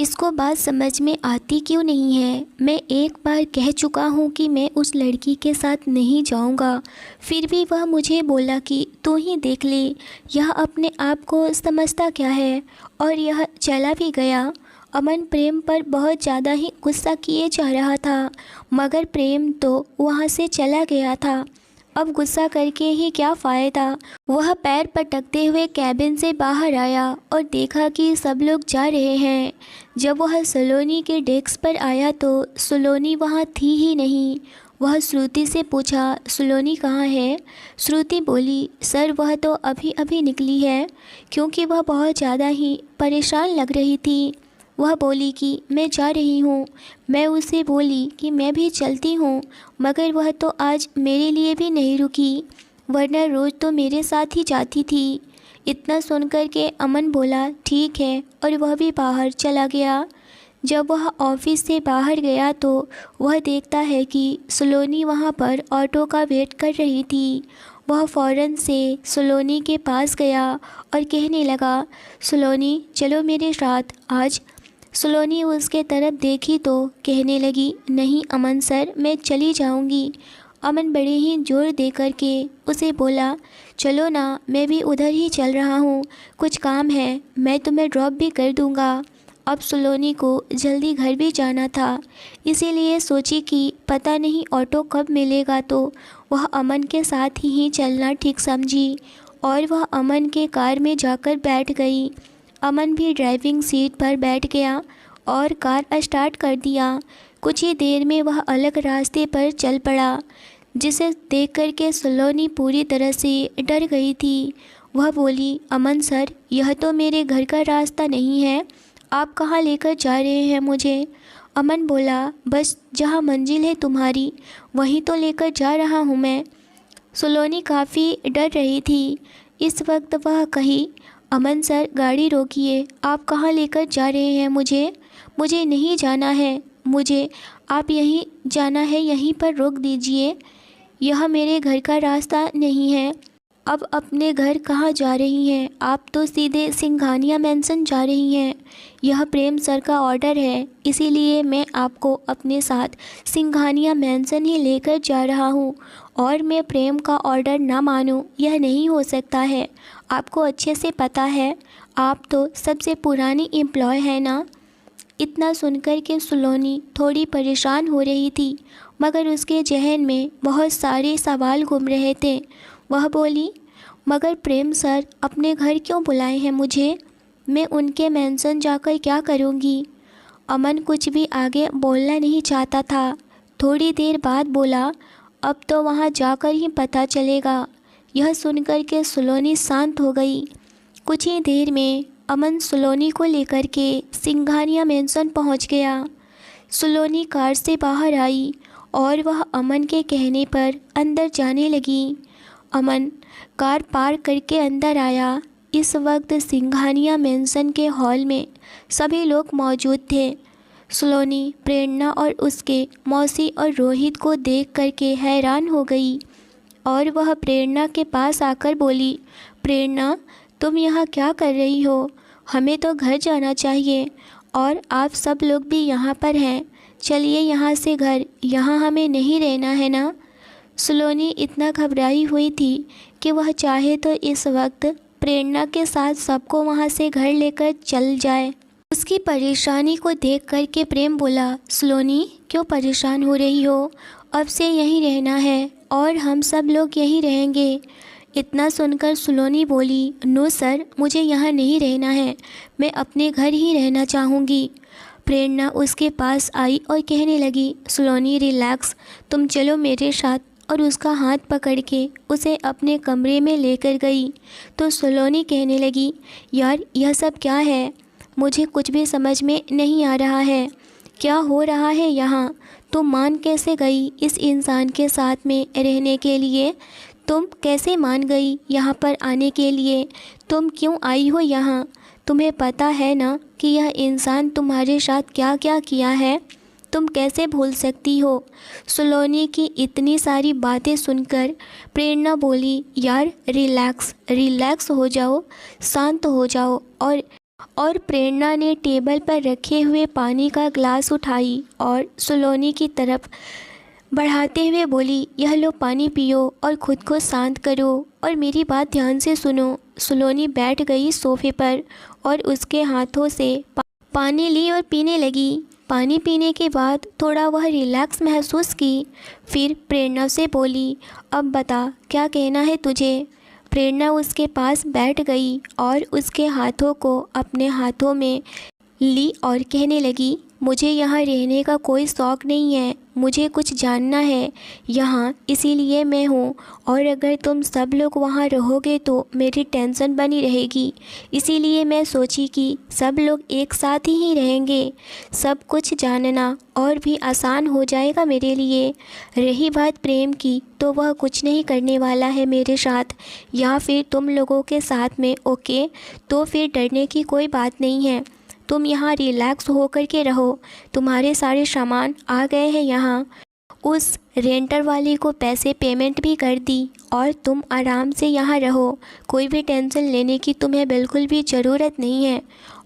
इसको बात समझ में आती क्यों नहीं है। मैं एक बार कह चुका हूँ कि मैं उस लड़की के साथ नहीं जाऊँगा, फिर भी वह मुझे बोला कि तू ही देख ले। यह अपने आप को समझता क्या है, और यह चला भी गया। अमन प्रेम पर बहुत ज़्यादा ही गुस्सा किए जा रहा था, मगर प्रेम तो वहाँ से चला गया था। अब गुस्सा करके ही क्या फ़ायदा। वह पैर पटकते हुए कैबिन से बाहर आया और देखा कि सब लोग जा रहे हैं। जब वह सलोनी के डेस्क पर आया तो सलोनी वहाँ थी ही नहीं। वह श्रुति से पूछा, सलोनी कहाँ है? श्रुति बोली, सर वह तो अभी अभी निकली है, क्योंकि वह बहुत ज़्यादा ही परेशान लग रही थी। वह बोली कि मैं जा रही हूँ। मैं उसे बोली कि मैं भी चलती हूँ, मगर वह तो आज मेरे लिए भी नहीं रुकी, वरना रोज़ तो मेरे साथ ही जाती थी। इतना सुनकर के अमन बोला ठीक है, और वह भी बाहर चला गया। जब वह ऑफिस से बाहर गया तो वह देखता है कि सलोनी वहाँ पर ऑटो का वेट कर रही थी। वह फ़ौरन से सलोनी के पास गया और कहने लगा, सलोनी चलो मेरे साथ आज। सलोनी उसके तरफ देखी तो कहने लगी, नहीं अमन सर, मैं चली जाऊंगी। अमन बड़े ही जोर दे कर के उसे बोला, चलो ना, मैं भी उधर ही चल रहा हूँ, कुछ काम है, मैं तुम्हें ड्रॉप भी कर दूँगा। अब सलोनी को जल्दी घर भी जाना था, इसीलिए सोची कि पता नहीं ऑटो कब मिलेगा, तो वह अमन के साथ ही चलना ठीक समझी और वह अमन के कार में जाकर बैठ गई। अमन भी ड्राइविंग सीट पर बैठ गया और कार स्टार्ट कर दिया। कुछ ही देर में वह अलग रास्ते पर चल पड़ा, जिसे देख कर के सलोनी पूरी तरह से डर गई थी। वह बोली, अमन सर, यह तो मेरे घर का रास्ता नहीं है, आप कहाँ लेकर जा रहे हैं मुझे? अमन बोला, बस जहाँ मंजिल है तुम्हारी वहीं तो लेकर जा रहा हूँ मैं। सलोनी काफ़ी डर रही थी। इस वक्त वह कही, अमन सर गाड़ी रोकिए, आप कहाँ लेकर जा रहे हैं मुझे? मुझे नहीं जाना है, मुझे आप यहीं जाना है, यहीं पर रोक दीजिए, यह मेरे घर का रास्ता नहीं है। अब अपने घर कहाँ जा रही हैं? आप तो सीधे सिंघानिया मैंसन जा रही हैं। यह प्रेम सर का ऑर्डर है, इसीलिए मैं आपको अपने साथ सिंघानिया मैंसन ही लेकर जा रहा हूँ, और मैं प्रेम का ऑर्डर ना मानूँ यह नहीं हो सकता है। आपको अच्छे से पता है, आप तो सबसे पुरानी एम्प्लॉय है ना। इतना सुनकर के सलोनी थोड़ी परेशान हो रही थी, मगर उसके जहन में बहुत सारे सवाल घूम रहे थे। वह बोली, मगर प्रेम सर अपने घर क्यों बुलाए हैं मुझे? मैं उनके मेंशन जाकर क्या करूँगी? अमन कुछ भी आगे बोलना नहीं चाहता था। थोड़ी देर बाद बोला, अब तो वहाँ जाकर ही पता चलेगा। यह सुनकर के सलोनी शांत हो गई। कुछ ही देर में अमन सलोनी को लेकर के सिंघानिया मेंशन पहुँच गया। सलोनी कार से बाहर आई और वह अमन के कहने पर अंदर जाने लगी। अमन कार पार करके अंदर आया। इस वक्त सिंघानिया मेंशन के हॉल में सभी लोग मौजूद थे। सलोनी प्रेरणा और उसके मौसी और रोहित को देख करके हैरान हो गई और वह प्रेरणा के पास आकर बोली, प्रेरणा तुम यहाँ क्या कर रही हो? हमें तो घर जाना चाहिए, और आप सब लोग भी यहाँ पर हैं। चलिए यहाँ से घर, यहाँ हमें नहीं रहना है ना। सलोनी इतना घबराई हुई थी कि वह चाहे तो इस वक्त प्रेरणा के साथ सबको वहाँ से घर लेकर चल जाए। उसकी परेशानी को देख कर के प्रेम बोला, सलोनी क्यों परेशान हो रही हो? अब से यहीं रहना है और हम सब लोग यहीं रहेंगे। इतना सुनकर सलोनी बोली, नो सर, मुझे यहाँ नहीं रहना है, मैं अपने घर ही रहना चाहूँगी। प्रेरणा उसके पास आई और कहने लगी, सलोनी रिलैक्स, तुम चलो मेरे साथ, और उसका हाथ पकड़ के उसे अपने कमरे में लेकर गई। तो सलोनी कहने लगी, यार यह सब क्या है? मुझे कुछ भी समझ में नहीं आ रहा है, क्या हो रहा है यहाँ? तुम मान कैसे गई इस इंसान के साथ में रहने के लिए? तुम कैसे मान गई यहाँ पर आने के लिए? तुम क्यों आई हो यहाँ? तुम्हें पता है ना कि यह इंसान तुम्हारे साथ क्या क्या किया है? तुम कैसे भूल सकती हो? सलोनी की इतनी सारी बातें सुनकर प्रेरणा बोली, यार रिलैक्स रिलैक्स हो जाओ, शांत हो जाओ, और और प्रेरणा ने टेबल पर रखे हुए पानी का ग्लास उठाई और सलोनी की तरफ बढ़ाते हुए बोली, यह लो पानी पियो और ख़ुद को शांत करो और मेरी बात ध्यान से सुनो। सलोनी बैठ गई सोफे पर और उसके हाथों से पानी ली और पीने लगी। पानी पीने के बाद थोड़ा वह रिलैक्स महसूस की। फिर प्रेरणा से बोली, अब बता क्या कहना है तुझे। प्रेरणा उसके पास बैठ गई और उसके हाथों को अपने हाथों में ली और कहने लगी, मुझे यहाँ रहने का कोई शौक़ नहीं है, मुझे कुछ जानना है यहाँ, इसीलिए मैं हूँ। और अगर तुम सब लोग वहाँ रहोगे तो मेरी टेंशन बनी रहेगी, इसीलिए मैं सोची कि सब लोग एक साथ ही रहेंगे। सब कुछ जानना और भी आसान हो जाएगा मेरे लिए। रही बात प्रेम की, तो वह कुछ नहीं करने वाला है मेरे साथ या फिर तुम लोगों के साथ में। ओके, तो फिर डरने की कोई बात नहीं है। तुम यहाँ रिलैक्स होकर के रहो। तुम्हारे सारे सामान आ गए हैं यहाँ। उस रेंटर वाले को पैसे पेमेंट भी कर दी और तुम आराम से यहाँ रहो। कोई भी टेंशन लेने की तुम्हें बिल्कुल भी ज़रूरत नहीं है।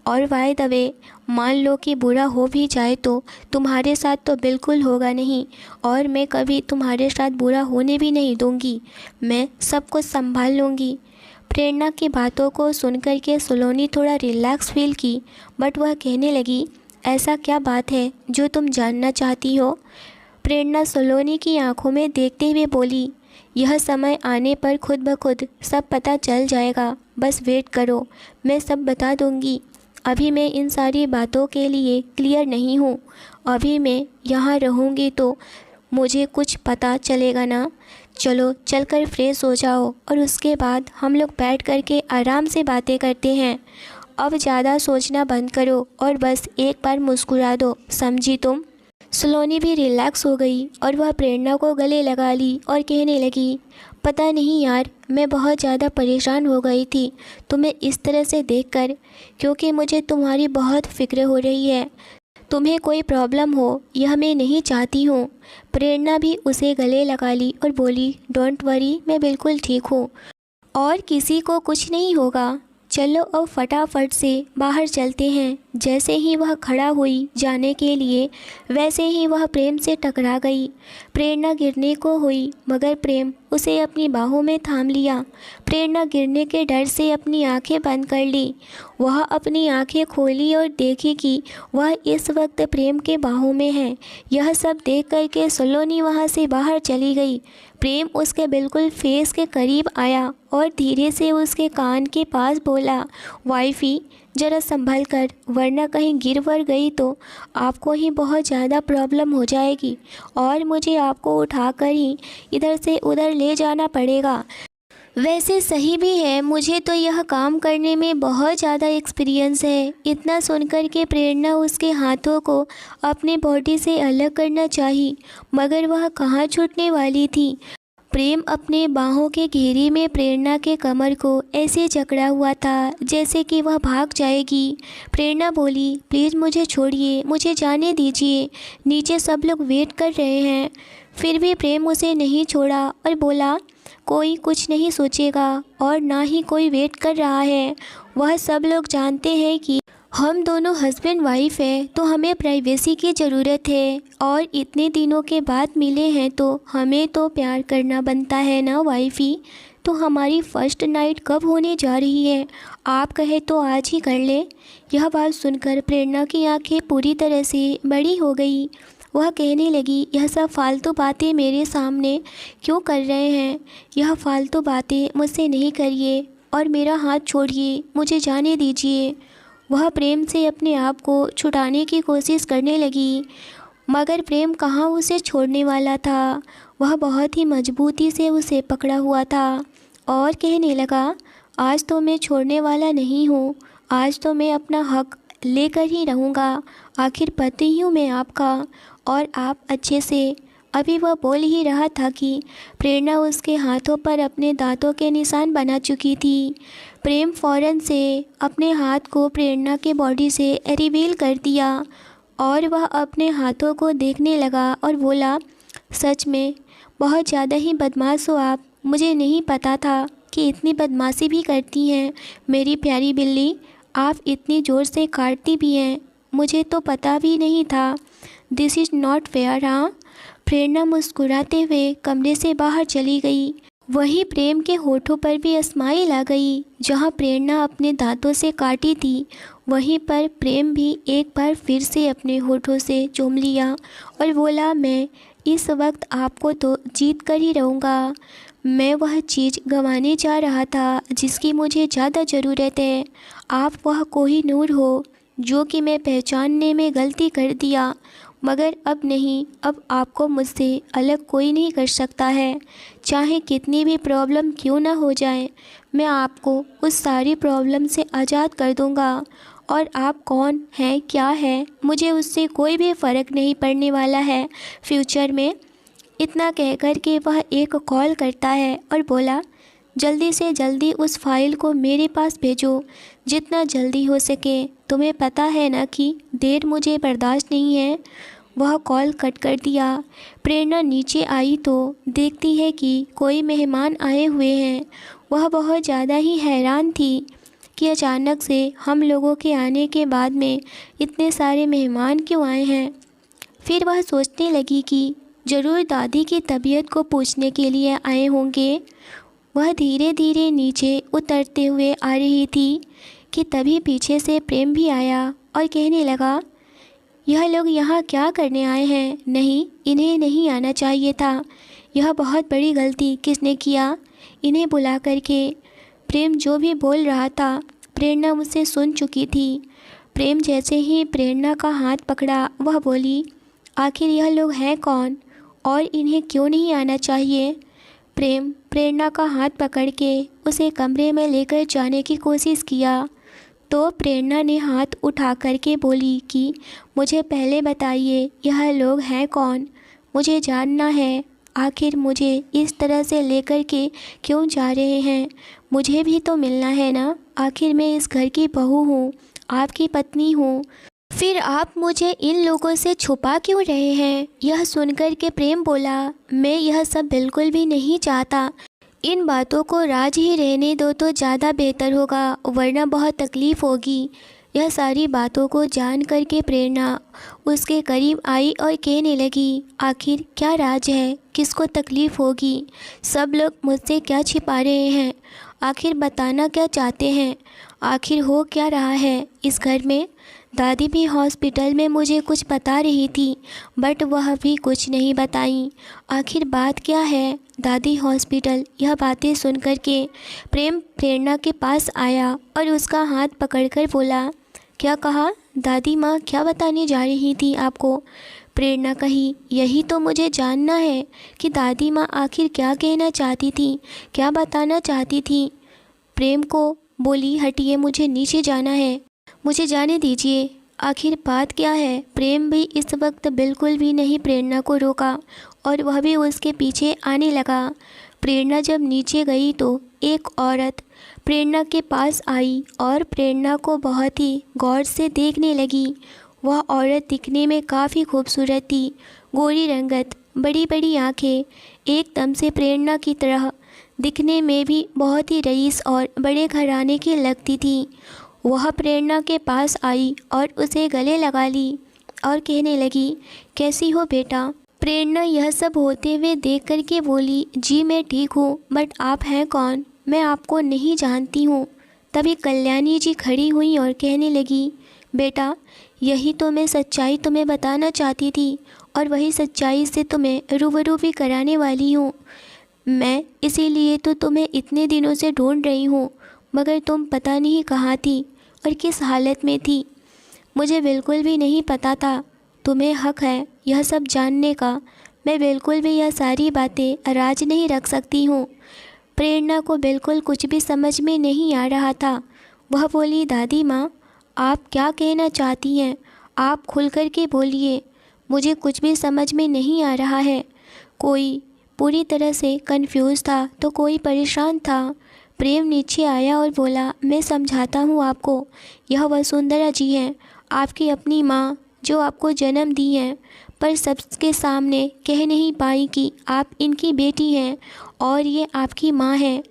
और बाय द वे, मान लो कि बुरा हो भी जाए तो तुम्हारे साथ तो बिल्कुल होगा नहीं, और मैं कभी तुम्हारे साथ बुरा होने भी नहीं दूँगी। मैं सब कुछ संभाल लूँगी। प्रेरणा की बातों को सुनकर के सलोनी थोड़ा रिलैक्स फील की, बट वह कहने लगी, ऐसा क्या बात है जो तुम जानना चाहती हो। प्रेरणा सलोनी की आंखों में देखते हुए बोली, यह समय आने पर खुद ब खुद सब पता चल जाएगा, बस वेट करो, मैं सब बता दूंगी। अभी मैं इन सारी बातों के लिए क्लियर नहीं हूँ। अभी मैं यहाँ रहूँगी तो मुझे कुछ पता चलेगा ना। चलो चलकर फ्रेश हो जाओ और उसके बाद हम लोग बैठ कर के आराम से बातें करते हैं। अब ज़्यादा सोचना बंद करो और बस एक बार मुस्कुरा दो, समझी तुम। सलोनी भी रिलैक्स हो गई और वह प्रेरणा को गले लगा ली और कहने लगी, पता नहीं यार, मैं बहुत ज़्यादा परेशान हो गई थी तुम्हें इस तरह से देखकर, क्योंकि मुझे तुम्हारी बहुत फ़िक्र हो रही है। तुम्हें कोई प्रॉब्लम हो यह मैं नहीं चाहती हूँ। प्रेरणा भी उसे गले लगा ली और बोली, डोंट वरी, मैं बिल्कुल ठीक हूँ और किसी को कुछ नहीं होगा। चलो अब फटाफट से बाहर चलते हैं। जैसे ही वह खड़ा हुई जाने के लिए, वैसे ही वह प्रेम से टकरा गई। प्रेरणा गिरने को हुई मगर प्रेम उसे अपनी बाहों में थाम लिया। प्रेरणा गिरने के डर से अपनी आंखें बंद कर ली। वह अपनी आंखें खोली और देखी कि वह इस वक्त प्रेम के बाहों में है। यह सब देख कर के सलोनी वहाँ से बाहर चली गई। प्रेम उसके बिल्कुल फेस के करीब आया और धीरे से उसके कान के पास बोला, वाइफी ज़रा संभल कर, वरना कहीं गिर वर गई तो आपको ही बहुत ज़्यादा प्रॉब्लम हो जाएगी और मुझे आपको उठाकर ही इधर से उधर ले जाना पड़ेगा। वैसे सही भी है, मुझे तो यह काम करने में बहुत ज़्यादा एक्सपीरियंस है। इतना सुनकर के प्रेरणा उसके हाथों को अपने बॉडी से अलग करना चाही, मगर वह कहाँ छूटने वाली थी। प्रेम अपने बाहों के घेरे में प्रेरणा के कमर को ऐसे जकड़ा हुआ था जैसे कि वह भाग जाएगी। प्रेरणा बोली, प्लीज़ मुझे छोड़िए, मुझे जाने दीजिए, नीचे सब लोग वेट कर रहे हैं। फिर भी प्रेम उसे नहीं छोड़ा और बोला, कोई कुछ नहीं सोचेगा और ना ही कोई वेट कर रहा है। वह सब लोग जानते हैं कि हम दोनों हस्बैंड वाइफ हैं, तो हमें प्राइवेसी की ज़रूरत है और इतने दिनों के बाद मिले हैं तो हमें तो प्यार करना बनता है ना वाइफी। तो हमारी फ़र्स्ट नाइट कब होने जा रही है? आप कहे तो आज ही कर ले। यह बात सुनकर प्रेरणा की आंखें पूरी तरह से बड़ी हो गई। वह कहने लगी, यह सब फालतू बातें मेरे सामने क्यों कर रहे हैं? यह फालतू बातें मुझसे नहीं करिए और मेरा हाथ छोड़िए, मुझे जाने दीजिए। वह प्रेम से अपने आप को छुड़ाने की कोशिश करने लगी, मगर प्रेम कहाँ उसे छोड़ने वाला था। वह बहुत ही मजबूती से उसे पकड़ा हुआ था और कहने लगा, आज तो मैं छोड़ने वाला नहीं हूँ, आज तो मैं अपना हक लेकर ही रहूँगा। आखिर पति हूँ मैं आपका और आप अच्छे से। अभी वह बोल ही रहा था कि प्रेरणा उसके हाथों पर अपने दांतों के निशान बना चुकी थी। प्रेम फ़ौरन से अपने हाथ को प्रेरणा के बॉडी से रिवील कर दिया और वह अपने हाथों को देखने लगा और बोला, सच में बहुत ज़्यादा ही बदमाश हो आप। मुझे नहीं पता था कि इतनी बदमाशी भी करती हैं मेरी प्यारी बिल्ली। आप इतनी ज़ोर से काटती भी हैं, मुझे तो पता भी नहीं था। This is not fair. हाँ। प्रेरणा मुस्कुराते हुए कमरे से बाहर चली गई। वहीं प्रेम के होठों पर भी स्माइल आ गई। जहाँ प्रेरणा अपने दांतों से काटी थी, वहीं पर प्रेम भी एक बार फिर से अपने होठों से चूम लिया और बोला, मैं इस वक्त आपको तो जीत कर ही रहूँगा। मैं वह चीज़ गंवाने जा रहा था जिसकी मुझे ज़्यादा ज़रूरत है। आप वह कोहिनूर हो जो कि मैं पहचानने में गलती कर दिया, मगर अब नहीं। अब आपको मुझसे अलग कोई नहीं कर सकता है। चाहे कितनी भी प्रॉब्लम क्यों ना हो जाए, मैं आपको उस सारी प्रॉब्लम से आज़ाद कर दूंगा। और आप कौन हैं, क्या है, मुझे उससे कोई भी फ़र्क नहीं पड़ने वाला है फ्यूचर में। इतना कहकर के वह एक कॉल करता है और बोला, जल्दी से जल्दी उस फाइल को मेरे पास भेजो, जितना जल्दी हो सके। तुम्हें पता है ना कि देर मुझे बर्दाश्त नहीं है। वह कॉल कट कर दिया। प्रेरणा नीचे आई तो देखती है कि कोई मेहमान आए हुए हैं। वह बहुत ज़्यादा ही हैरान थी कि अचानक से हम लोगों के आने के बाद में इतने सारे मेहमान क्यों आए हैं। फिर वह सोचने लगी कि ज़रूर दादी की तबीयत को पूछने के लिए आए होंगे। वह धीरे धीरे नीचे उतरते हुए आ रही थी कि तभी पीछे से प्रेम भी आया और कहने लगा, यह लोग यहाँ क्या करने आए हैं? नहीं, इन्हें नहीं आना चाहिए था। यह बहुत बड़ी गलती किसने किया इन्हें बुला करके। प्रेम जो भी बोल रहा था प्रेरणा मुझसे सुन चुकी थी। प्रेम जैसे ही प्रेरणा का हाथ पकड़ा, वह बोली, आखिर यह लोग हैं कौन और इन्हें क्यों नहीं आना चाहिए? प्रेम प्रेरणा का हाथ पकड़ के उसे कमरे में लेकर जाने की कोशिश किया तो प्रेरणा ने हाथ उठा करके बोली कि मुझे पहले बताइए यह लोग हैं कौन, मुझे जानना है। आखिर मुझे इस तरह से लेकर के क्यों जा रहे हैं? मुझे भी तो मिलना है ना। आखिर मैं इस घर की बहू हूँ, आपकी पत्नी हूँ। फिर आप मुझे इन लोगों से छुपा क्यों रहे हैं? यह सुनकर के प्रेम बोला, मैं यह सब बिल्कुल भी नहीं चाहता। इन बातों को राज ही रहने दो तो ज़्यादा बेहतर होगा, वरना बहुत तकलीफ़ होगी। यह सारी बातों को जान कर के प्रेरणा उसके करीब आई और कहने लगी, आखिर क्या राज है, किसको तकलीफ़ होगी? सब लोग मुझसे क्या छिपा रहे हैं? आखिर बताना क्या चाहते हैं? आखिर हो क्या रहा है इस घर में? दादी भी हॉस्पिटल में मुझे कुछ बता रही थी, बट वह भी कुछ नहीं बताई। आखिर बात क्या है? दादी हॉस्पिटल। यह बातें सुन कर के प्रेम प्रेरणा के पास आया और उसका हाथ पकड़कर बोला, क्या कहा? दादी माँ क्या बताने जा रही थी आपको? प्रेरणा कही, यही तो मुझे जानना है कि दादी माँ आखिर क्या कहना चाहती थी, क्या बताना चाहती थी। प्रेम को बोली, हटिए, मुझे नीचे जाना है, मुझे जाने दीजिए। आखिर बात क्या है? प्रेम भी इस वक्त बिल्कुल भी नहीं प्रेरणा को रोका और वह भी उसके पीछे आने लगा। प्रेरणा जब नीचे गई तो एक औरत प्रेरणा के पास आई और प्रेरणा को बहुत ही गौर से देखने लगी। वह औरत दिखने में काफ़ी खूबसूरत थी, गोरी रंगत, बड़ी बड़ी आँखें, एकदम से प्रेरणा की तरह, दिखने में भी बहुत ही रईस और बड़े घराने की लगती थी। वह प्रेरणा के पास आई और उसे गले लगा ली और कहने लगी, कैसी हो बेटा? प्रेरणा यह सब होते हुए देख कर के बोली, जी मैं ठीक हूँ, बट आप हैं कौन? मैं आपको नहीं जानती हूँ। तभी कल्याणी जी खड़ी हुई और कहने लगी, बेटा यही तो मैं सच्चाई तुम्हें बताना चाहती थी और वही सच्चाई से तुम्हें रूबरू भी कराने वाली हूँ। मैं इसीलिए तो तुम्हें इतने दिनों से ढूंढ रही हूँ, मगर तुम पता नहीं कहाँ थी और किस हालत में थी। मुझे बिल्कुल भी नहीं पता था। तुम्हें हक है यह सब जानने का। मैं बिल्कुल भी यह सारी बातें राज नहीं रख सकती हूँ। प्रेरणा को बिल्कुल कुछ भी समझ में नहीं आ रहा था। वह बोली, दादी माँ आप क्या कहना चाहती हैं? आप खुल कर के बोलिए, मुझे कुछ भी समझ में नहीं आ रहा है। कोई पूरी तरह से कंफ्यूज था तो कोई परेशान था। प्रेम नीचे आया और बोला, मैं समझाता हूँ आपको। यह वसुंधरा जी हैं, आपकी अपनी माँ जो आपको जन्म दी हैं, पर सबके सामने कह नहीं पाई कि आप इनकी बेटी हैं और ये आपकी माँ है,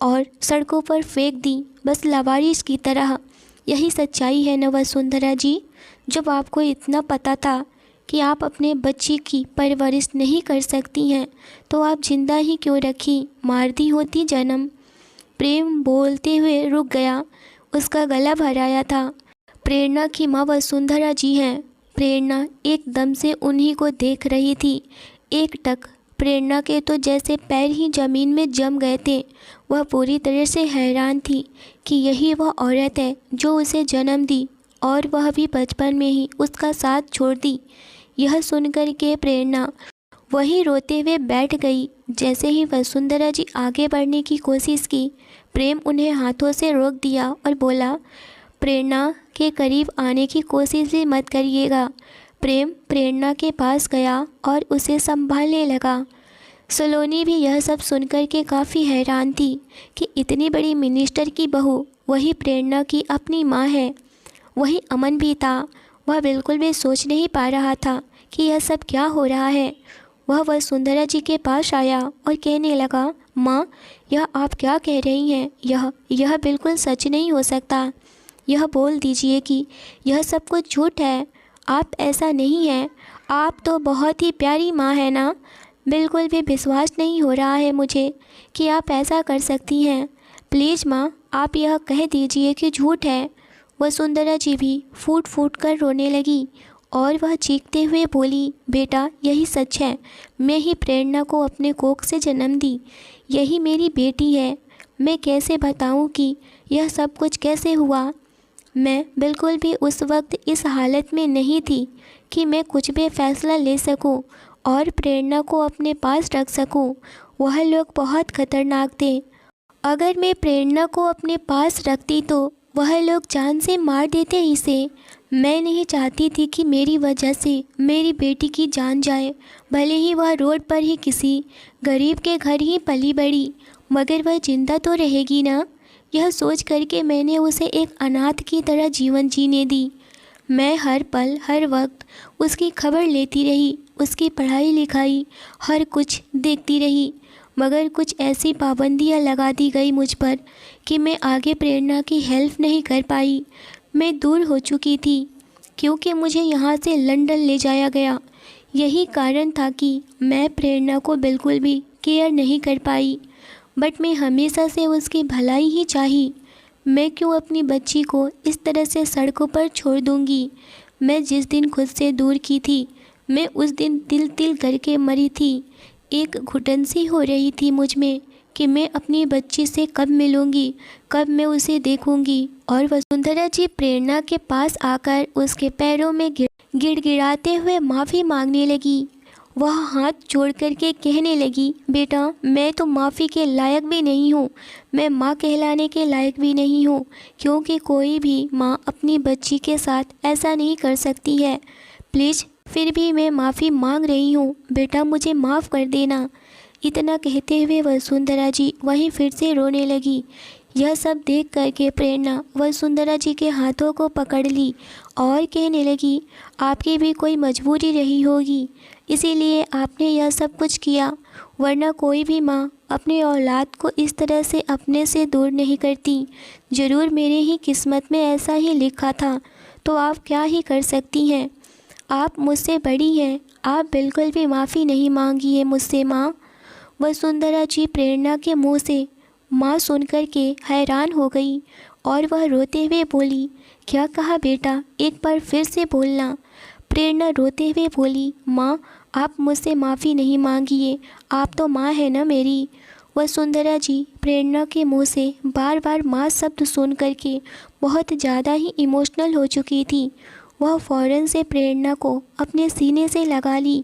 और सड़कों पर फेंक दी बस लावारिस की तरह। यही सच्चाई है न वसुंधरा जी। जब आपको इतना पता था कि आप अपने बच्ची की परवरिश नहीं कर सकती हैं तो आप जिंदा ही क्यों रखी, मार दी होती जन्म। प्रेम बोलते हुए रुक गया, उसका गला भराया था। प्रेरणा की माँ वसुंधरा जी हैं। प्रेरणा एकदम से उन्हीं को देख रही थी। एक टक प्रेरणा के तो जैसे पैर ही ज़मीन में जम गए थे। वह पूरी तरह से हैरान थी कि यही वह औरत है जो उसे जन्म दी और वह भी बचपन में ही उसका साथ छोड़ दी। यह सुनकर के प्रेरणा वहीं रोते हुए बैठ गई। जैसे ही वसुंधरा जी आगे बढ़ने की कोशिश की, प्रेम उन्हें हाथों से रोक दिया और बोला, प्रेरणा के करीब आने की कोशिश भी मत करिएगा। प्रेम प्रेरणा के पास गया और उसे संभालने लगा। सलोनी भी यह सब सुनकर के काफ़ी हैरान थी कि इतनी बड़ी मिनिस्टर की बहू वही प्रेरणा की अपनी माँ है। वही अमन भी था। वह बिल्कुल भी सोच नहीं पा रहा था कि यह सब क्या हो रहा है। वह वसुंधरा जी के पास आया और कहने लगा, माँ, यह आप क्या कह रही हैं? यह बिल्कुल सच नहीं हो सकता। यह बोल दीजिए कि यह सब कुछ झूठ है। आप ऐसा नहीं है। आप तो बहुत ही प्यारी माँ है ना। बिल्कुल भी विश्वास नहीं हो रहा है मुझे कि आप ऐसा कर सकती हैं। प्लीज़ माँ, आप यह कह दीजिए कि झूठ है। वसुंधरा जी भी फूट फूट कर रोने लगी और वह चीखते हुए बोली, बेटा यही सच है। मैं ही प्रेरणा को अपने कोख से जन्म दी। यही मेरी बेटी है। मैं कैसे बताऊं कि यह सब कुछ कैसे हुआ। मैं बिल्कुल भी उस वक्त इस हालत में नहीं थी कि मैं कुछ भी फैसला ले सकूं और प्रेरणा को अपने पास रख सकूं। वह लोग बहुत खतरनाक थे। अगर मैं प्रेरणा को अपने पास रखती तो वह लोग जान से मार देते इसे। मैं नहीं चाहती थी कि मेरी वजह से मेरी बेटी की जान जाए, भले ही वह रोड पर ही किसी गरीब के घर ही पली बड़ी, मगर वह जिंदा तो रहेगी ना। यह सोच करके मैंने उसे एक अनाथ की तरह जीवन जीने दी। मैं हर पल हर वक्त उसकी खबर लेती रही, उसकी पढ़ाई लिखाई हर कुछ देखती रही, मगर कुछ ऐसी पाबंदियां लगा दी गई मुझ पर कि मैं आगे प्रेरणा की हेल्प नहीं कर पाई। मैं दूर हो चुकी थी क्योंकि मुझे यहाँ से लंदन ले जाया गया। यही कारण था कि मैं प्रेरणा को बिल्कुल भी केयर नहीं कर पाई, बट मैं हमेशा से उसकी भलाई ही चाही। मैं क्यों अपनी बच्ची को इस तरह से सड़कों पर छोड़ दूंगी। मैं जिस दिन खुद से दूर की थी, मैं उस दिन तिल तिल करके मरी थी। एक घुटन सी हो रही थी मुझ में कि मैं अपनी बच्ची से कब मिलूंगी, कब मैं उसे देखूंगी। और वसुंधरा जी प्रेरणा के पास आकर उसके पैरों में गिड़गिड़ाते हुए माफ़ी मांगने लगी। वह हाथ जोड़ करके कहने लगी, बेटा मैं तो माफ़ी के लायक भी नहीं हूँ, मैं माँ कहलाने के लायक भी नहीं हूँ, क्योंकि कोई भी माँ अपनी बच्ची के साथ ऐसा नहीं कर सकती है। प्लीज़ फिर भी मैं माफ़ी मांग रही हूँ, बेटा मुझे माफ़ कर देना। इतना कहते हुए वसुंधरा जी वहीं फिर से रोने लगी। यह सब देख करके प्रेरणा वसुंधरा जी के हाथों को पकड़ ली और कहने लगी, आपकी भी कोई मजबूरी रही होगी, इसीलिए आपने यह सब कुछ किया, वरना कोई भी माँ अपने औलाद को इस तरह से अपने से दूर नहीं करती। ज़रूर मेरे ही किस्मत में ऐसा ही लिखा था, तो आप क्या ही कर सकती हैं। आप मुझसे बड़ी हैं, आप बिल्कुल भी माफ़ी नहीं मांगी है मुझसे माँ। वसुंधरा जी प्रेरणा के मुँह से माँ सुनकर के हैरान हो गई और वह रोते हुए बोली, क्या कहा बेटा, एक बार फिर से बोलना। प्रेरणा रोते हुए बोली, माँ आप मुझसे माफ़ी नहीं मांगिए, आप तो माँ है ना मेरी। वसुंधरा जी प्रेरणा के मुंह से बार बार माँ शब्द सुन करके बहुत ज़्यादा ही इमोशनल हो चुकी थी। वह फ़ौरन से प्रेरणा को अपने सीने से लगा ली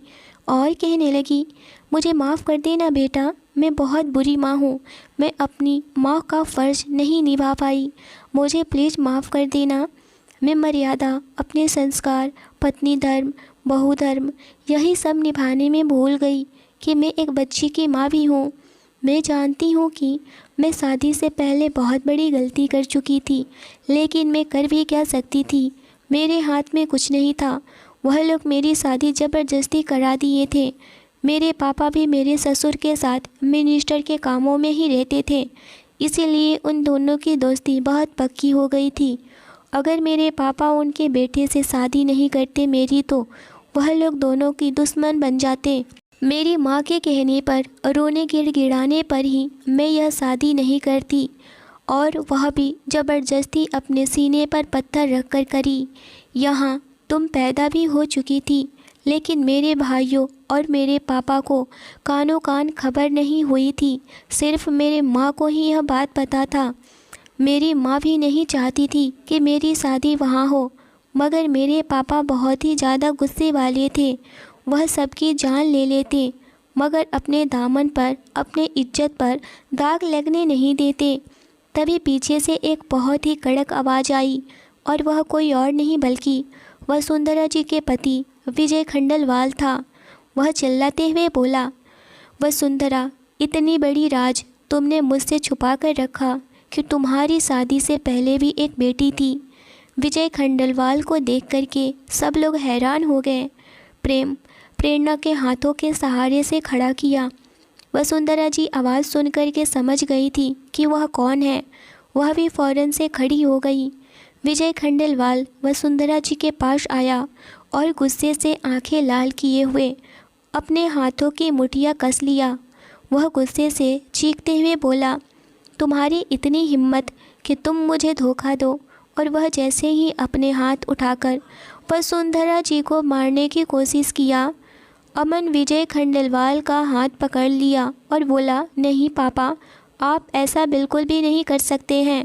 और कहने लगी, मुझे माफ़ कर देना बेटा, मैं बहुत बुरी माँ हूँ, मैं अपनी माँ का फ़र्ज़ नहीं निभा पाई, मुझे प्लीज़ माफ़ कर देना। मैं मर्यादा, अपने संस्कार, पत्नी धर्म, बहु धर्म यही सब निभाने में भूल गई कि मैं एक बच्ची की माँ भी हूँ। मैं जानती हूँ कि मैं शादी से पहले बहुत बड़ी गलती कर चुकी थी, लेकिन मैं कर भी क्या सकती थी, मेरे हाथ में कुछ नहीं था। वह लोग मेरी शादी ज़बरदस्ती करा दिए थे। मेरे पापा भी मेरे ससुर के साथ मिनिस्टर के कामों में ही रहते थे, इसीलिए उन दोनों की दोस्ती बहुत पक्की हो गई थी अगर मेरे पापा उनके बेटे से शादी नहीं करते मेरी, तो वह लोग दोनों की दुश्मन बन जाते। मेरी माँ के कहने पर, रोने गिड़गिड़ाने पर ही मैं यह शादी नहीं करती, और वह भी ज़बरदस्ती अपने सीने पर पत्थर रखकर करी। यहाँ तुम पैदा भी हो चुकी थी, लेकिन मेरे भाइयों और मेरे पापा को कानों कान खबर नहीं हुई थी। सिर्फ मेरे माँ को ही यह बात पता था। मेरी माँ भी नहीं चाहती थी कि मेरी शादी वहाँ हो, मगर मेरे पापा बहुत ही ज़्यादा गुस्से वाले थे। वह सबकी जान ले लेते, मगर अपने दामन पर, अपने इज्जत पर दाग लगने नहीं देते। तभी पीछे से एक बहुत ही कड़क आवाज़ आई, और वह कोई और नहीं बल्कि वसुंधरा जी के पति विजय खंडेलवाल था। वह चिल्लाते हुए बोला, वसुंधरा, इतनी बड़ी राज तुमने मुझसे छुपा कर रखा कि तुम्हारी शादी से पहले भी एक बेटी थी। विजय खंडेलवाल को देख कर के सब लोग हैरान हो गए। प्रेरणा के हाथों के सहारे से खड़ा किया। वसुंधरा जी आवाज़ सुनकर के समझ गई थी कि वह कौन है। वह भी फ़ौरन से खड़ी हो गई। विजय खंडेलवाल वसुंधरा जी के पास आया और गुस्से से आंखें लाल किए हुए अपने हाथों की मुठियाँ कस लिया। वह गुस्से से चीखते हुए बोला, तुम्हारी इतनी हिम्मत कि तुम मुझे धोखा दो। और वह जैसे ही अपने हाथ उठाकर वसुंधरा जी को मारने की कोशिश किया, अमन विजय खंडेलवाल का हाथ पकड़ लिया और बोला, नहीं पापा, आप ऐसा बिल्कुल भी नहीं कर सकते हैं।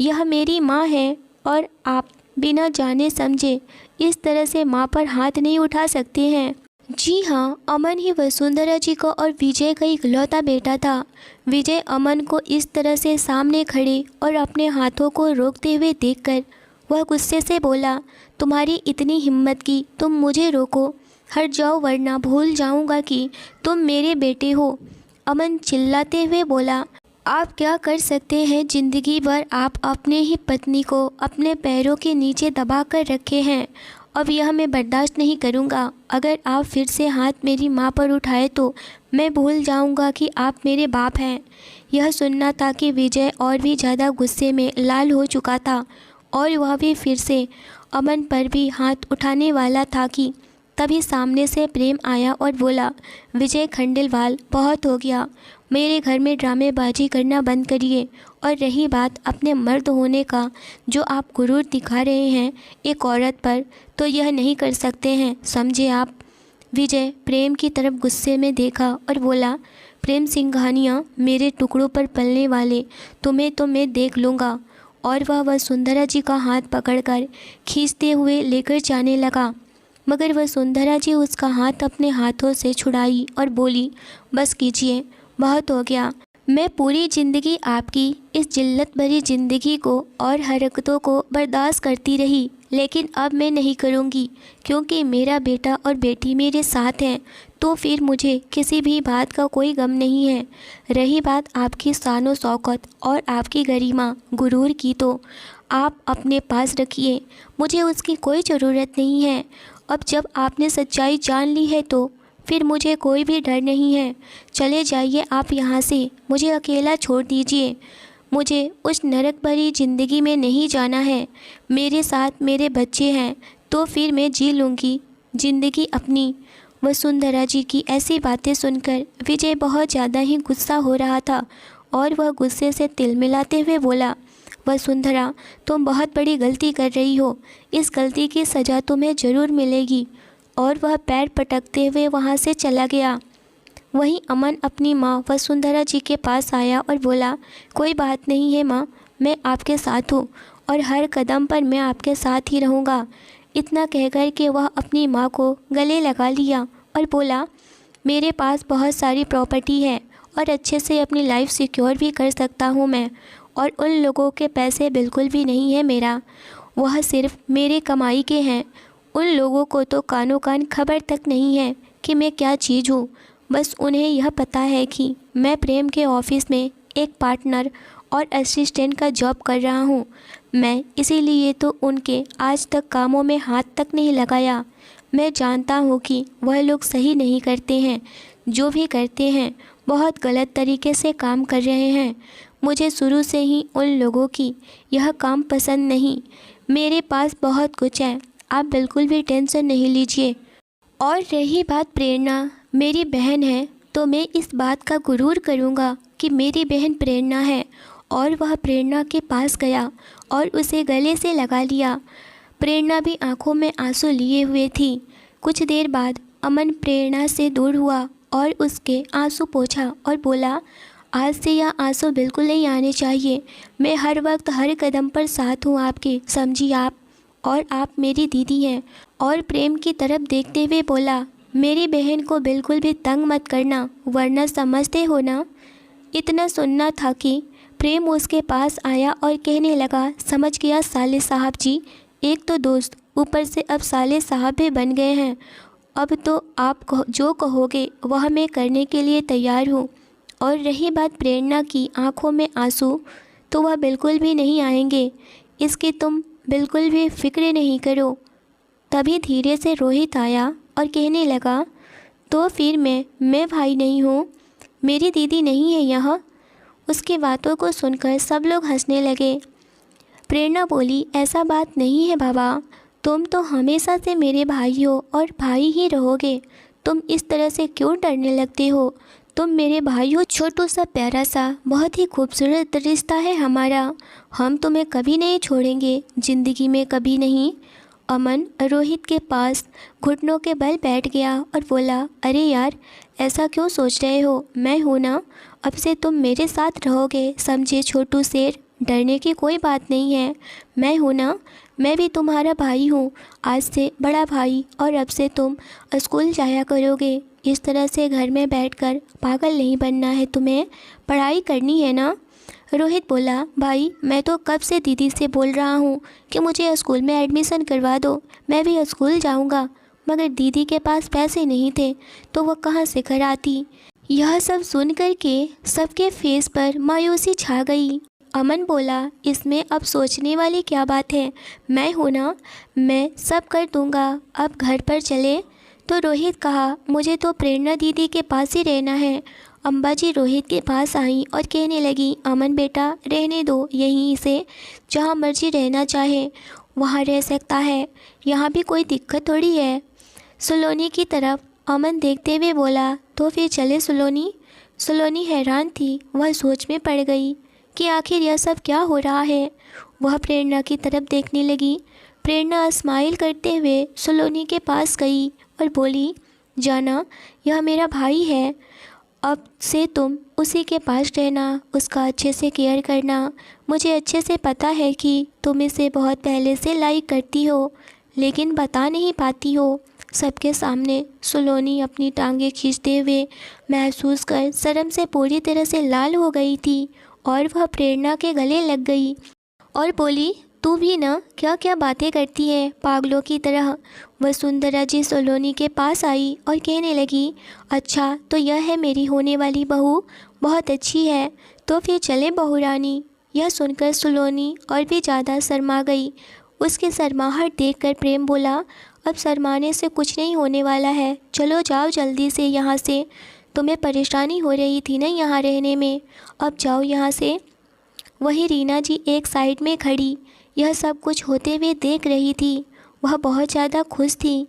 यह मेरी माँ है और आप बिना जाने समझे इस तरह से माँ पर हाथ नहीं उठा सकते हैं। जी हाँ, अमन ही वसुंधरा जी को और विजय का इकलौता बेटा था। विजय अमन को इस तरह से सामने खड़े और अपने हाथों को रोकते हुए देखकर वह गुस्से से बोला, तुम्हारी इतनी हिम्मत की तुम मुझे रोको, हट जाओ वरना भूल जाऊंगा कि तुम मेरे बेटे हो। अमन चिल्लाते हुए बोला, आप क्या कर सकते हैं? ज़िंदगी भर आप अपने ही पत्नी को अपने पैरों के नीचे दबा कर रखे हैं। अब यह मैं बर्दाश्त नहीं करूँगा। अगर आप फिर से हाथ मेरी माँ पर उठाए तो मैं भूल जाऊँगा कि आप मेरे बाप हैं। यह सुनना था कि विजय और भी ज़्यादा गुस्से में लाल हो चुका था और वह भी फिर से अमन पर भी हाथ उठाने वाला था कि तभी सामने से प्रेम आया और बोला, विजय खंडेलवाल, बहुत हो गया। मेरे घर में ड्रामेबाजी करना बंद करिए। और रही बात अपने मर्द होने का, जो आप गुरूर दिखा रहे हैं एक औरत पर, तो यह नहीं कर सकते हैं, समझे आप। विजय प्रेम की तरफ गुस्से में देखा और बोला, प्रेम सिंघानिया, मेरे टुकड़ों पर पलने वाले, तुम्हें तो मैं देख लूँगा। और वह वसुंधरा जी का हाथ पकड़कर खींचते हुए लेकर जाने लगा, मगर वसुंधरा जी उसका हाथ अपने हाथों से छुड़ाई और बोली, बस कीजिए, बहुत हो गया। मैं पूरी ज़िंदगी आपकी इस जिल्लत भरी ज़िंदगी को और हरकतों को बर्दाश्त करती रही, लेकिन अब मैं नहीं करूँगी, क्योंकि मेरा बेटा और बेटी मेरे साथ हैं। तो फिर मुझे किसी भी बात का कोई गम नहीं है। रही बात आपकी शान शौकत और आपकी गरिमा गुरूर की, तो आप अपने पास रखिए, मुझे उसकी कोई ज़रूरत नहीं है। अब जब आपने सच्चाई जान ली है तो फिर मुझे कोई भी डर नहीं है। चले जाइए आप यहाँ से, मुझे अकेला छोड़ दीजिए। मुझे उस नरक भरी ज़िंदगी में नहीं जाना है। मेरे साथ मेरे बच्चे हैं, तो फिर मैं जी लूँगी ज़िंदगी अपनी। वसुंधरा जी की ऐसी बातें सुनकर विजय बहुत ज़्यादा ही गुस्सा हो रहा था और वह गुस्से से तिलमिलाते हुए बोला, वसुंधरा, तुम बहुत बड़ी गलती कर रही हो। इस गलती की सज़ा तुम्हें ज़रूर मिलेगी। और वह पैर पटकते हुए वहाँ से चला गया। वहीं अमन अपनी माँ वसुंधरा जी के पास आया और बोला, कोई बात नहीं है माँ, मैं आपके साथ हूँ और हर कदम पर मैं आपके साथ ही रहूँगा। इतना कहकर के वह अपनी माँ को गले लगा लिया और बोला, मेरे पास बहुत सारी प्रॉपर्टी है और अच्छे से अपनी लाइफ सिक्योर भी कर सकता हूँ मैं, और उन लोगों के पैसे बिल्कुल भी नहीं है मेरा, वह सिर्फ मेरे कमाई के हैं। उन लोगों को तो कानों कान खबर तक नहीं है कि मैं क्या चीज़ हूँ। बस उन्हें यह पता है कि मैं प्रेम के ऑफिस में एक पार्टनर और असिस्टेंट का जॉब कर रहा हूँ। मैं इसीलिए तो उनके आज तक कामों में हाथ तक नहीं लगाया। मैं जानता हूँ कि वह लोग सही नहीं करते हैं, जो भी करते हैं बहुत गलत तरीके से काम कर रहे हैं। मुझे शुरू से ही उन लोगों की यह काम पसंद नहीं। मेरे पास बहुत कुछ है, आप बिल्कुल भी टेंशन नहीं लीजिए। और रही बात प्रेरणा, मेरी बहन है तो मैं इस बात का गुरूर करूँगा कि मेरी बहन प्रेरणा है। और वह प्रेरणा के पास गया और उसे गले से लगा लिया। प्रेरणा भी आंखों में आंसू लिए हुए थी। कुछ देर बाद अमन प्रेरणा से दूर हुआ और उसके आंसू पोंछा और बोला, आज से यह आंसू बिल्कुल नहीं आने चाहिए। मैं हर वक्त हर कदम पर साथ हूँ आपके, समझी आप, और आप मेरी दीदी हैं। और प्रेम की तरफ देखते हुए बोला, मेरी बहन को बिल्कुल भी तंग मत करना, वरना समझते हो ना। इतना सुनना था कि प्रेम उसके पास आया और कहने लगा, समझ गया साले साहब जी, एक तो दोस्त, ऊपर से अब साले साहब भी बन गए हैं। अब तो आप जो कहोगे वह मैं करने के लिए तैयार हूँ। और रही बात प्रेरणा की आंखों में आंसू, तो वह बिल्कुल भी नहीं आएंगे, इसकी तुम बिल्कुल भी फिक्र नहीं करो। तभी धीरे से रोहित आया और कहने लगा, तो फिर मैं भाई नहीं हूँ, मेरी दीदी नहीं है यहाँ। उसकी बातों को सुनकर सब लोग हंसने लगे। प्रेरणा बोली, ऐसा बात नहीं है बाबा, तुम तो हमेशा से मेरे भाई हो और भाई ही रहोगे। तुम इस तरह से क्यों डरने लगते हो? तुम मेरे भाई हो, छोटू सा प्यारा सा बहुत ही खूबसूरत रिश्ता है हमारा। हम तुम्हें कभी नहीं छोड़ेंगे, ज़िंदगी में कभी नहीं। अमन रोहित के पास घुटनों के बल बैठ गया और बोला, अरे यार, ऐसा क्यों सोच रहे हो? मैं हूँ ना, अब से तुम मेरे साथ रहोगे, समझे छोटू शेर। डरने की कोई बात नहीं है, मैं हूँ ना, मैं भी तुम्हारा भाई हूँ, आज से बड़ा भाई। और अब से तुम स्कूल जाया करोगे। इस तरह से घर में बैठकर पागल नहीं बनना है तुम्हें, पढ़ाई करनी है ना। रोहित बोला, भाई मैं तो कब से दीदी से बोल रहा हूँ कि मुझे स्कूल में एडमिशन करवा दो, मैं भी स्कूल जाऊँगा, मगर दीदी के पास पैसे नहीं थे तो वह कहाँ से कराती। यह सब सुन कर के सबके फेस पर मायूसी छा गई। अमन बोला, इसमें अब सोचने वाली क्या बात है, मैं हूँ ना, मैं सब कर दूँगा। अब घर पर चले। तो रोहित कहा, मुझे तो प्रेरणा दीदी के पास ही रहना है। अम्बाजी रोहित के पास आई और कहने लगी, अमन बेटा रहने दो, यहीं से जहाँ मर्जी रहना चाहे वहाँ रह सकता है, यहाँ भी कोई दिक्कत थोड़ी है। सुलोनी की तरफ अमन देखते हुए बोला, तो फिर चले सुलोनी। सुलोनी हैरान थी, वह सोच में पड़ गई कि आखिर यह सब क्या हो रहा है। वह प्रेरणा की तरफ देखने लगी। प्रेरणा स्माइल करते हुए सुलोनी के पास गई और बोली, जाना, यह मेरा भाई है, अब से तुम उसी के पास रहना, उसका अच्छे से केयर करना। मुझे अच्छे से पता है कि तुम इसे बहुत पहले से लाइक करती हो, लेकिन बता नहीं पाती हो सबके सामने। सुलोनी अपनी टांगें खींचते हुए महसूस कर शर्म से पूरी तरह से लाल हो गई थी और वह प्रेरणा के गले लग गई और बोली, तू भी ना क्या क्या बातें करती है पागलों की तरह। वसुंधरा जी सोलोनी के पास आई और कहने लगी, अच्छा तो यह है मेरी होने वाली बहू, बहुत अच्छी है, तो फिर चले बहू रानी। यह सुनकर सोलोनी और भी ज़्यादा शर्मा गई। उसकी शर्माहट देखकर प्रेम बोला, अब शर्माने से कुछ नहीं होने वाला है, चलो जाओ जल्दी से यहाँ से, तुम्हें परेशानी हो रही थी ना यहाँ रहने में, अब जाओ यहाँ से। वहीं रीना जी एक साइड में खड़ी यह सब कुछ होते हुए देख रही थी। वह बहुत ज़्यादा खुश थी।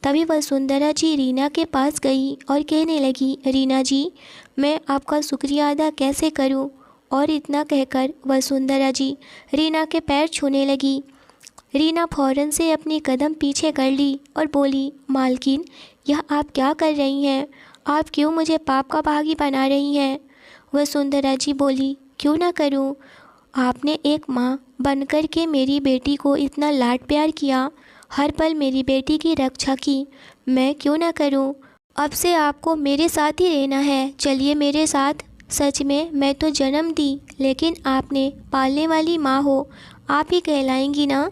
तभी वसुंधरा जी रीना के पास गई और कहने लगी, रीना जी मैं आपका शुक्रिया अदा कैसे करूं? और इतना कहकर वसुंधरा जी रीना के पैर छूने लगी। रीना फ़ौरन से अपनी कदम पीछे कर ली और बोली, मालकिन यह आप क्या कर रही हैं? आप क्यों मुझे पाप का भागी बना रही हैं? वसुंधरा जी बोली, क्यों ना करूं? आपने एक माँ बनकर के मेरी बेटी को इतना लाड प्यार किया, हर पल मेरी बेटी की रक्षा की, मैं क्यों ना करूं? अब से आपको मेरे साथ ही रहना है, चलिए मेरे साथ। सच में मैं तो जन्म दी, लेकिन आपने पालने वाली माँ हो, आप ही कहलाएंगी ना।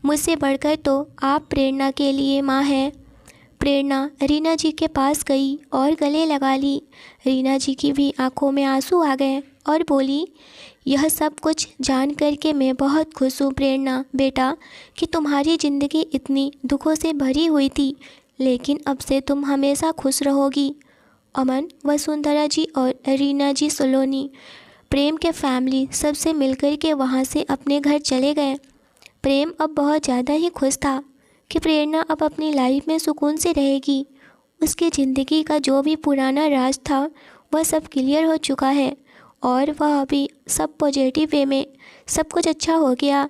मुझसे बढ़कर तो आप प्रेरणा के लिए माँ हैं। प्रेरणा रीना जी के पास गई और गले लगा ली। रीना जी की भी आंखों में आंसू आ गए और बोली, यह सब कुछ जान कर के मैं बहुत खुश हूँ प्रेरणा बेटा कि तुम्हारी ज़िंदगी इतनी दुखों से भरी हुई थी, लेकिन अब से तुम हमेशा खुश रहोगी। अमन, वसुंधरा जी और रीना जी सोलोनी, प्रेम के फैमिली सबसे मिलकर के वहाँ से अपने घर चले गए। प्रेम अब बहुत ज़्यादा ही खुश था कि प्रेरणा अब अपनी लाइफ में सुकून से रहेगी। उसकी ज़िंदगी का जो भी पुराना राज था वह सब क्लियर हो चुका है और वह अभी सब पॉजिटिव वे में सब कुछ अच्छा हो गया।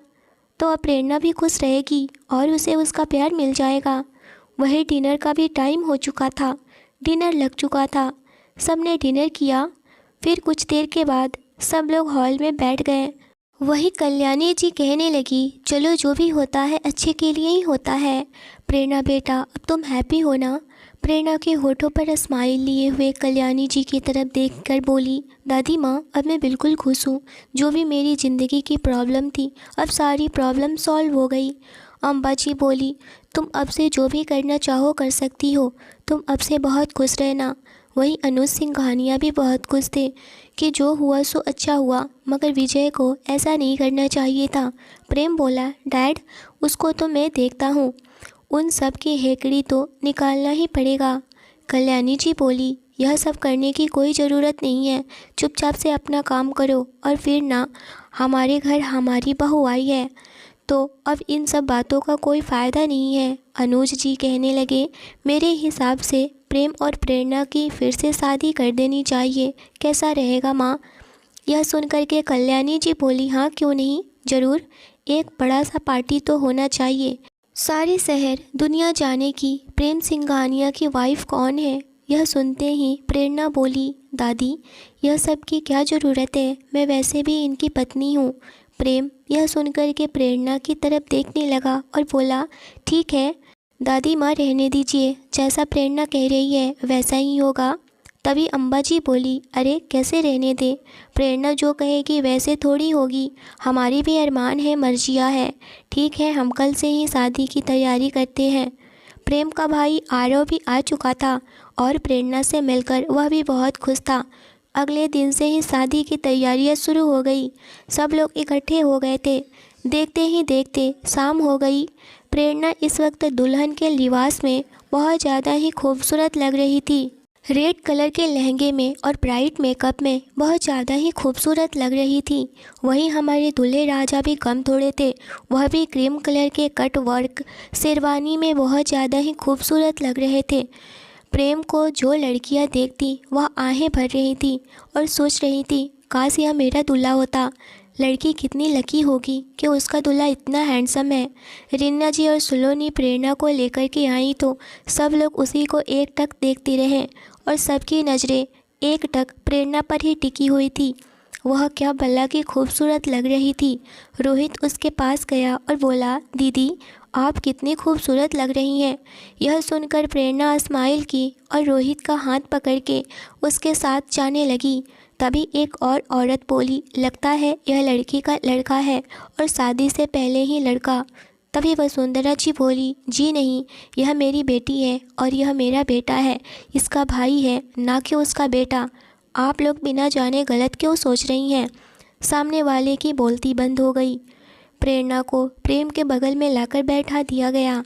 तो अब प्रेरणा भी खुश रहेगी और उसे उसका प्यार मिल जाएगा। वही डिनर का भी टाइम हो चुका था, डिनर लग चुका था। सब ने डिनर किया। फिर कुछ देर के बाद सब लोग हॉल में बैठ गए। वही कल्याणी जी कहने लगी, चलो जो भी होता है अच्छे के लिए ही होता है। प्रेरणा बेटा अब तुम हैप्पी हो ना? प्रेरणा के होठों पर स्माइल लिए हुए कल्याणी जी की तरफ देखकर बोली, दादी माँ अब मैं बिल्कुल खुश हूँ। जो भी मेरी ज़िंदगी की प्रॉब्लम थी अब सारी प्रॉब्लम सॉल्व हो गई। अम्बा जी बोली, तुम अब से जो भी करना चाहो कर सकती हो, तुम अब से बहुत खुश रहना। वहीं अनुज सिंघानिया भी बहुत खुश थे कि जो हुआ सो अच्छा हुआ, मगर विजय को ऐसा नहीं करना चाहिए था। प्रेम बोला, डैड उसको तो मैं देखता हूँ, उन सब की हेकड़ी तो निकालना ही पड़ेगा। कल्याणी जी बोली, यह सब करने की कोई ज़रूरत नहीं है, चुपचाप से अपना काम करो। और फिर ना हमारे घर हमारी बहू आई है तो अब इन सब बातों का कोई फ़ायदा नहीं है। अनुज जी कहने लगे, मेरे हिसाब से प्रेम और प्रेरणा की फिर से शादी कर देनी चाहिए, कैसा रहेगा माँ? यह सुनकर के कल्याणी जी बोली, हाँ क्यों नहीं, ज़रूर, एक बड़ा सा पार्टी तो होना चाहिए, सारे शहर दुनिया जाने की प्रेम सिंघानिया की वाइफ कौन है। यह सुनते ही प्रेरणा बोली, दादी यह सब की क्या ज़रूरत है, मैं वैसे भी इनकी पत्नी हूँ। प्रेम यह सुनकर के प्रेरणा की तरफ देखने लगा और बोला, ठीक है दादी माँ रहने दीजिए, जैसा प्रेरणा कह रही है वैसा ही होगा। तभी अम्बा जी बोली, अरे कैसे रहने दे, प्रेरणा जो कहेगी वैसे थोड़ी होगी, हमारी भी अरमान है, मर्जियाँ है। ठीक है हम कल से ही शादी की तैयारी करते हैं। प्रेम का भाई आरव भी आ चुका था और प्रेरणा से मिलकर वह भी बहुत खुश था। अगले दिन से ही शादी की तैयारियां शुरू हो गई। सब लोग इकट्ठे हो गए थे। देखते ही देखते शाम हो गई। प्रेरणा इस वक्त दुल्हन के लिबास में बहुत ज़्यादा ही खूबसूरत लग रही थी। रेड कलर के लहंगे में और ब्राइट मेकअप में बहुत ज़्यादा ही खूबसूरत लग रही थी। वहीं हमारे दूल्हे राजा भी कम थोड़े थे, वह भी क्रीम कलर के कट वर्क शेरवानी में बहुत ज़्यादा ही खूबसूरत लग रहे थे। प्रेम को जो लड़कियां देखती वह आहें भर रही थी और सोच रही थी, काश यह मेरा दूल्हा होता। लड़की कितनी लकी होगी कि उसका दूल्हा इतना हैंडसम है। रिन्ना जी और सुलोनी प्रेरणा को लेकर के आई तो सब लोग उसी को एकटक देखते रहे और सबकी नज़रें एकटक प्रेरणा पर ही टिकी हुई थी। वह क्या भला की खूबसूरत लग रही थी। रोहित उसके पास गया और बोला, दीदी आप कितनी खूबसूरत लग रही हैं। यह सुनकर प्रेरणा स्माइल की और रोहित का हाथ पकड़ के उसके साथ जाने लगी। तभी एक और औरत बोली, लगता है यह लड़की का लड़का है और शादी से पहले ही लड़का। तभी वसुंधरा जी बोली, जी नहीं, यह मेरी बेटी है और यह मेरा बेटा है, इसका भाई है ना कि उसका बेटा। आप लोग बिना जाने गलत क्यों सोच रही हैं। सामने वाले की बोलती बंद हो गई। प्रेरणा को प्रेम के बगल में लाकर बैठा दिया गया।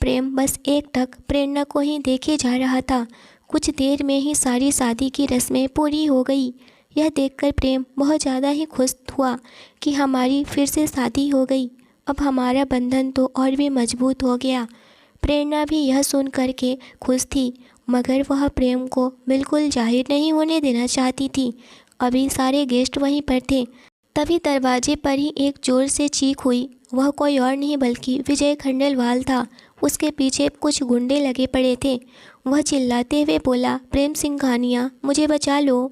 प्रेम बस एकटक प्रेरणा को ही देखे जा रहा था। कुछ देर में ही सारी शादी की रस्में पूरी हो गई। यह देखकर प्रेम बहुत ज़्यादा ही खुश हुआ कि हमारी फिर से शादी हो गई, अब हमारा बंधन तो और भी मजबूत हो गया। प्रेरणा भी यह सुन कर के खुश थी, मगर वह प्रेम को बिल्कुल जाहिर नहीं होने देना चाहती थी। अभी सारे गेस्ट वहीं पर थे। तभी दरवाजे पर ही एक ज़ोर से चीख हुई। वह कोई और नहीं बल्कि विजय खंडेलवाल था। उसके पीछे कुछ गुंडे लगे पड़े थे। वह चिल्लाते हुए बोला, प्रेम सिंघानिया मुझे बचा लो।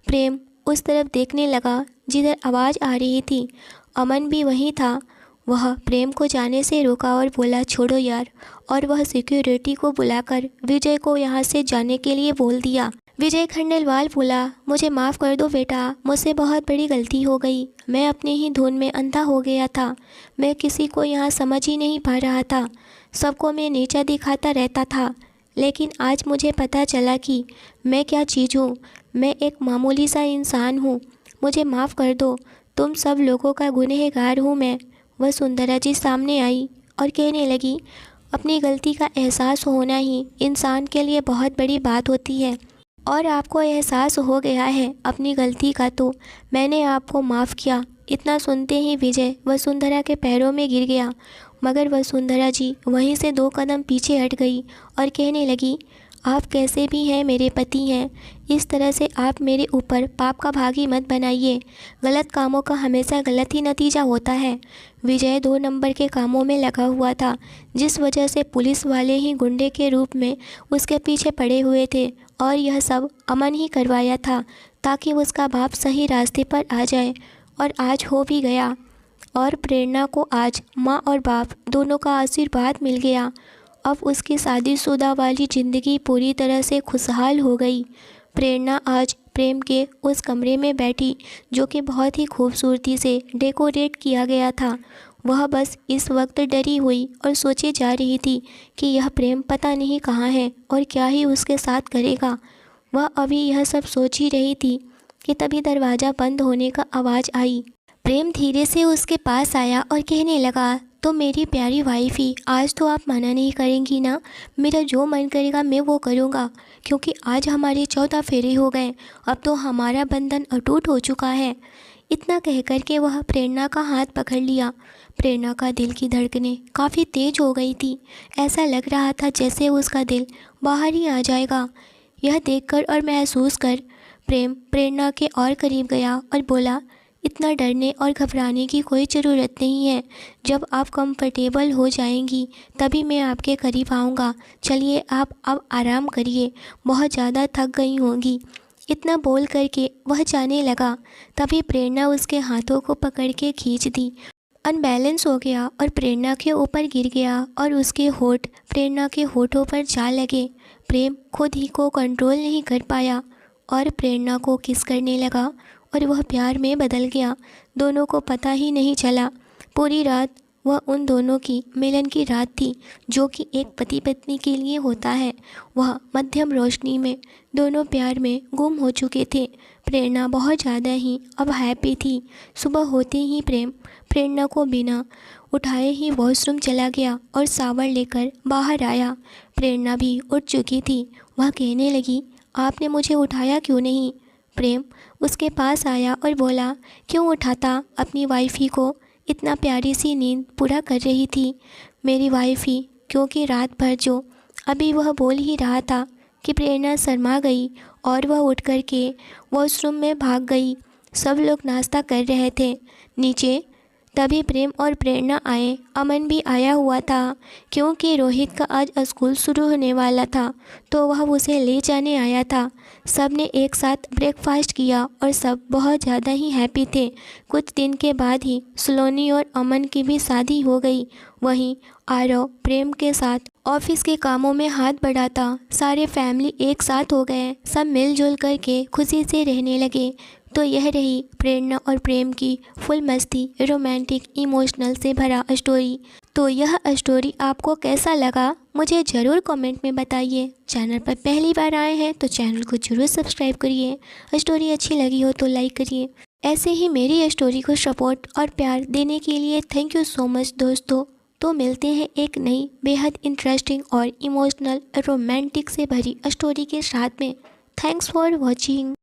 प्रेम उस तरफ देखने लगा जिधर आवाज़ आ रही थी। अमन भी वहीं था। वह प्रेम को जाने से रोका और बोला, छोड़ो यार। और वह सिक्योरिटी को बुलाकर विजय को यहाँ से जाने के लिए बोल दिया। विजय खंडेलवाल बोला, मुझे माफ़ कर दो बेटा, मुझसे बहुत बड़ी गलती हो गई। मैं अपने ही धुन में अंधा हो गया था। मैं किसी को यहाँ समझ ही नहीं पा रहा था। सबको मैं नीचा दिखाता रहता था, लेकिन आज मुझे पता चला कि मैं क्या चीज़ हूँ। मैं एक मामूली सा इंसान हूँ। मुझे माफ़ कर दो। तुम सब लोगों का गुनहगार हूँ मैं। वसुंधरा जी सामने आई और कहने लगी, अपनी गलती का एहसास होना ही इंसान के लिए बहुत बड़ी बात होती है और आपको एहसास हो गया है अपनी गलती का, तो मैंने आपको माफ़ किया। इतना सुनते ही विजय वसुंधरा के पैरों में गिर गया, मगर वसुंधरा जी वहीं से 2 कदम पीछे हट गई और कहने लगी, आप कैसे भी हैं मेरे पति हैं, इस तरह से आप मेरे ऊपर पाप का भागी मत बनाइए। गलत कामों का हमेशा गलत ही नतीजा होता है। विजय 2 नंबर के कामों में लगा हुआ था, जिस वजह से पुलिस वाले ही गुंडे के रूप में उसके पीछे पड़े हुए थे और यह सब अमन ही करवाया था ताकि उसका बाप सही रास्ते पर आ जाए, और आज हो भी गया। और प्रेरणा को आज माँ और बाप दोनों का आशीर्वाद मिल गया। अब उसकी शादीशुदा वाली ज़िंदगी पूरी तरह से खुशहाल हो गई। प्रेरणा आज प्रेम के उस कमरे में बैठी जो कि बहुत ही खूबसूरती से डेकोरेट किया गया था। वह बस इस वक्त डरी हुई और सोचे जा रही थी कि यह प्रेम पता नहीं कहाँ है और क्या ही उसके साथ करेगा। वह अभी यह सब सोच ही रही थी कि तभी दरवाज़ा बंद होने का आवाज़ आई। प्रेम धीरे से उसके पास आया और कहने लगा, तो मेरी प्यारी वाइफी, आज तो आप मना नहीं करेंगी ना? मेरा जो मन करेगा मैं वो करूँगा, क्योंकि आज हमारे 14 फेरे हो गए। अब तो हमारा बंधन अटूट हो चुका है। इतना कह कर के वह प्रेरणा का हाथ पकड़ लिया। प्रेरणा का दिल की धड़कनें काफ़ी तेज हो गई थी। ऐसा लग रहा था जैसे उसका दिल बाहर ही आ जाएगा। यह देखकर और महसूस कर प्रेम प्रेरणा के और करीब गया और बोला, इतना डरने और घबराने की कोई ज़रूरत नहीं है। जब आप कंफर्टेबल हो जाएंगी तभी मैं आपके करीब आऊँगा। चलिए आप अब आराम करिए, बहुत ज़्यादा थक गई होंगी। इतना बोल करके वह जाने लगा। तभी प्रेरणा उसके हाथों को पकड़ के खींच दी। अनबैलेंस हो गया और प्रेरणा के ऊपर गिर गया और उसके होठ प्रेरणा के होठों पर जा लगे। प्रेम खुद ही को कंट्रोल नहीं कर पाया और प्रेरणा को किस करने लगा और वह प्यार में बदल गया। दोनों को पता ही नहीं चला। पूरी रात वह उन दोनों की मिलन की रात थी, जो कि एक पति पत्नी के लिए होता है। वह मध्यम रोशनी में दोनों प्यार में गुम हो चुके थे। प्रेरणा बहुत ज़्यादा ही अब हैप्पी थी। सुबह होते ही प्रेम प्रेरणा को बिना उठाए ही वॉशरूम चला गया और शावर लेकर बाहर आया। प्रेरणा भी उठ चुकी थी। वह कहने लगी, आपने मुझे उठाया क्यों नहीं? प्रेम उसके पास आया और बोला, क्यों उठाता अपनी वाइफी को? इतना प्यारी सी नींद पूरा कर रही थी मेरी वाइफी। क्योंकि रात भर जो अभी वह बोल ही रहा था कि प्रेरणा शर्मा गई और वह उठ कर के वॉशरूम में भाग गई। सब लोग नाश्ता कर रहे थे नीचे। तभी प्रेम और प्रेरणा आए। अमन भी आया हुआ था क्योंकि रोहित का आज स्कूल शुरू होने वाला था, तो वह उसे ले जाने आया था। सब ने एक साथ ब्रेकफास्ट किया और सब बहुत ज़्यादा ही हैप्पी थे। कुछ दिन के बाद ही सलोनी और अमन की भी शादी हो गई। वहीं आरव प्रेम के साथ ऑफिस के कामों में हाथ बढ़ाता। सारे फैमिली एक साथ हो गए। सब मिलजुल करके खुशी से रहने लगे। तो यह रही प्रेरणा और प्रेम की फुल मस्ती, रोमांटिक, इमोशनल से भरा स्टोरी। तो यह स्टोरी आपको कैसा लगा मुझे ज़रूर कमेंट में बताइए। चैनल पर पहली बार आए हैं तो चैनल को ज़रूर सब्सक्राइब करिए। स्टोरी अच्छी लगी हो तो लाइक करिए। ऐसे ही मेरी स्टोरी को सपोर्ट और प्यार देने के लिए थैंक यू सो मच दोस्तों। तो मिलते हैं एक नई बेहद इंटरेस्टिंग और इमोशनल रोमांटिक से भरी स्टोरी के साथ में। Thanks for watching.